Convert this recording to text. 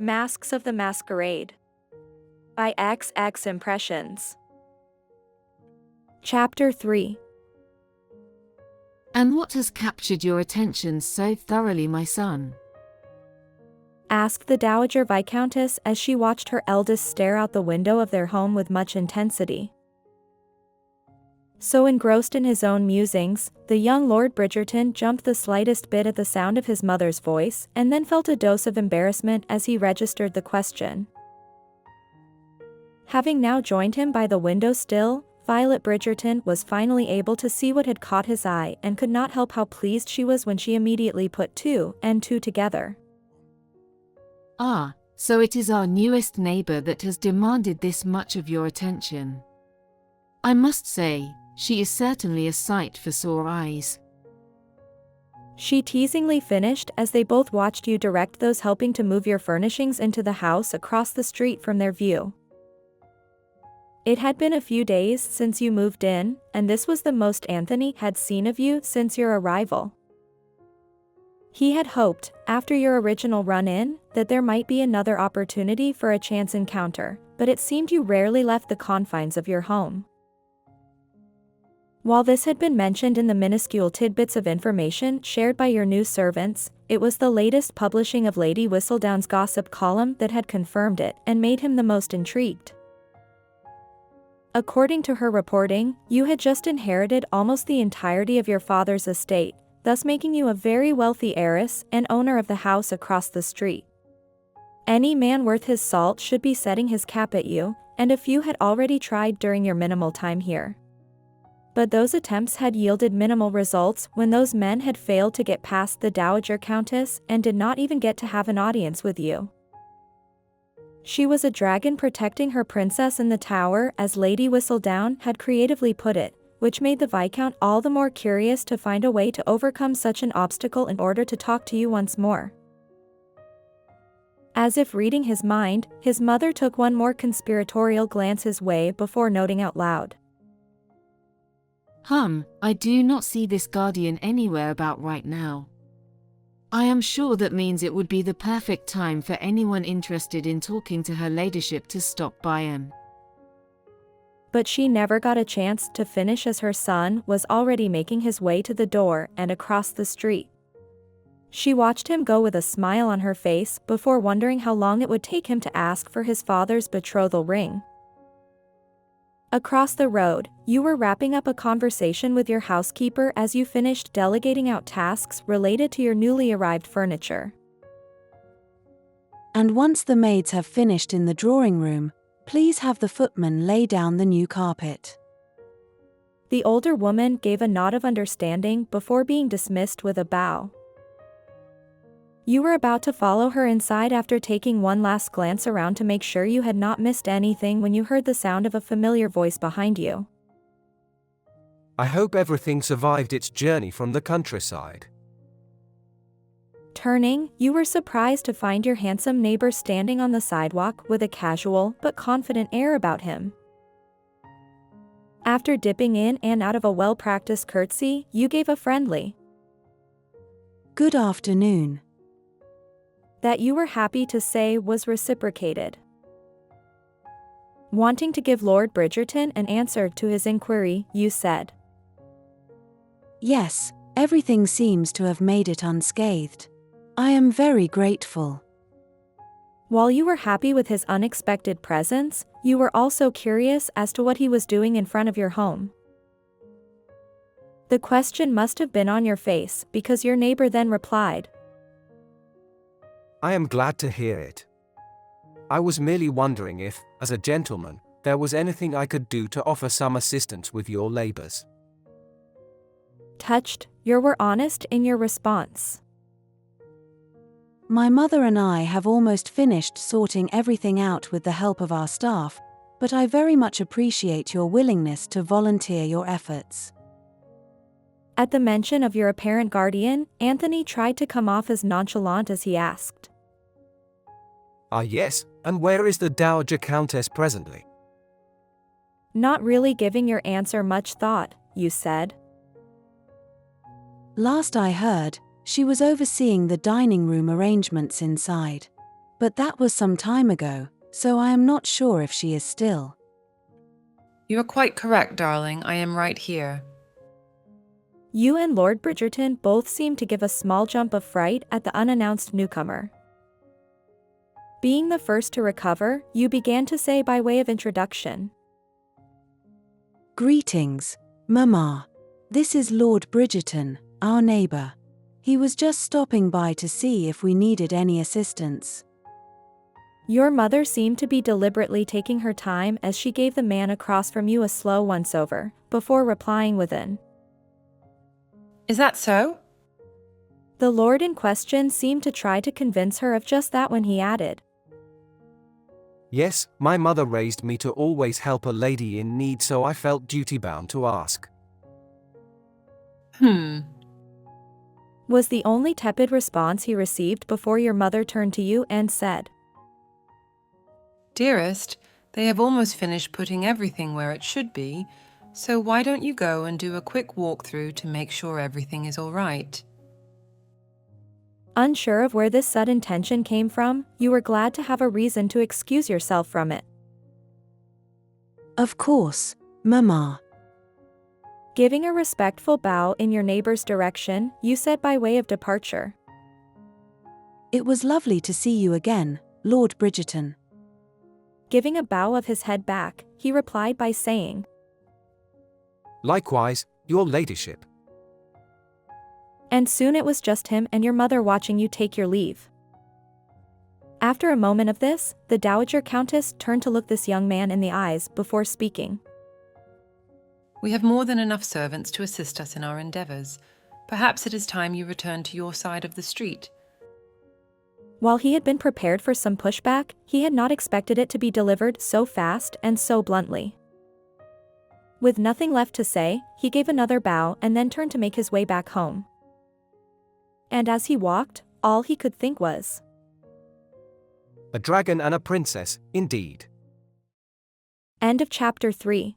Masks of the Masquerade by xxImpressions. Chapter 3. And what has captured your attention so thoroughly, my son? Asked the Dowager Viscountess as she watched her eldest stare out the window of their home with much intensity. So engrossed in his own musings, the young Lord Bridgerton jumped the slightest bit at the sound of his mother's voice, and then felt a dose of embarrassment as he registered the question. Having now joined him by the window still, Violet Bridgerton was finally able to see what had caught his eye and could not help how pleased she was when she immediately put two and two together. Ah, so it is our newest neighbor that has demanded this much of your attention. I must say, she is certainly a sight for sore eyes. She teasingly finished as they both watched you direct those helping to move your furnishings into the house across the street from their view. It had been a few days since you moved in, and this was the most Anthony had seen of you since your arrival. He had hoped, after your original run-in, that there might be another opportunity for a chance encounter, but it seemed you rarely left the confines of your home. While this had been mentioned in the minuscule tidbits of information shared by your new servants, it was the latest publishing of Lady Whistledown's gossip column that had confirmed it and made him the most intrigued. According to her reporting, you had just inherited almost the entirety of your father's estate, thus making you a very wealthy heiress and owner of the house across the street. Any man worth his salt should be setting his cap at you, and a few had already tried during your minimal time here. But those attempts had yielded minimal results when those men had failed to get past the Dowager Countess and did not even get to have an audience with you. She was a dragon protecting her princess in the tower, as Lady Whistledown had creatively put it, which made the Viscount all the more curious to find a way to overcome such an obstacle in order to talk to you once more. As if reading his mind, his mother took one more conspiratorial glance his way before noting out loud. I do not see this guardian anywhere about right now. I am sure that means it would be the perfect time for anyone interested in talking to her ladyship to stop by him. But she never got a chance to finish as her son was already making his way to the door and across the street. She watched him go with a smile on her face before wondering how long it would take him to ask for his father's betrothal ring. Across the road, you were wrapping up a conversation with your housekeeper as you finished delegating out tasks related to your newly arrived furniture. And once the maids have finished in the drawing room, please have the footman lay down the new carpet. The older woman gave a nod of understanding before being dismissed with a bow. You were about to follow her inside after taking one last glance around to make sure you had not missed anything when you heard the sound of a familiar voice behind you. I hope everything survived its journey from the countryside. Turning, you were surprised to find your handsome neighbor standing on the sidewalk with a casual but confident air about him. After dipping in and out of a well-practiced curtsy, you gave a friendly "Good afternoon." that you were happy to say was reciprocated. Wanting to give Lord Bridgerton an answer to his inquiry, you said, "Yes, everything seems to have made it unscathed. I am very grateful." While you were happy with his unexpected presence, you were also curious as to what he was doing in front of your home. The question must have been on your face because your neighbor then replied, I am glad to hear it. I was merely wondering if, as a gentleman, there was anything I could do to offer some assistance with your labors. Touched, you were honest in your response. My mother and I have almost finished sorting everything out with the help of our staff, but I very much appreciate your willingness to volunteer your efforts. At the mention of your apparent guardian, Anthony tried to come off as nonchalant as he asked, Ah yes, and where is the Dowager Countess presently? Not really giving your answer much thought, you said. Last I heard, she was overseeing the dining room arrangements inside. but that was some time ago, so I am not sure if she is still. You are quite correct, darling. I am right here. You and Lord Bridgerton both seemed to give a small jump of fright at the unannounced newcomer. Being the first to recover, you began to say by way of introduction. Greetings, Mama. This is Lord Bridgerton, our neighbor. He was just stopping by to see if we needed any assistance. Your mother seemed to be deliberately taking her time as she gave the man across from you a slow once-over, before replying with an, Is that so? The lord in question seemed to try to convince her of just that when he added, Yes, my mother raised me to always help a lady in need, so I felt duty-bound to ask. Was the only tepid response he received before your mother turned to you and said, Dearest, they have almost finished putting everything where it should be, so why don't you go and do a quick walkthrough to make sure everything is all right? Unsure of where this sudden tension came from, you were glad to have a reason to excuse yourself from it. Of course, Mama. Giving a respectful bow in your neighbor's direction, you said by way of departure. It was lovely to see you again, Lord Bridgerton. Giving a bow of his head back, he replied by saying, Likewise, your ladyship. And soon it was just him and your mother watching you take your leave. After a moment of this, the Dowager Countess turned to look this young man in the eyes before speaking. We have more than enough servants to assist us in our endeavors. Perhaps it is time you return to your side of the street. While he had been prepared for some pushback, he had not expected it to be delivered so fast and so bluntly. With nothing left to say, he gave another bow and then turned to make his way back home. And as he walked, all he could think was, A dragon and a princess, indeed. End of chapter 3.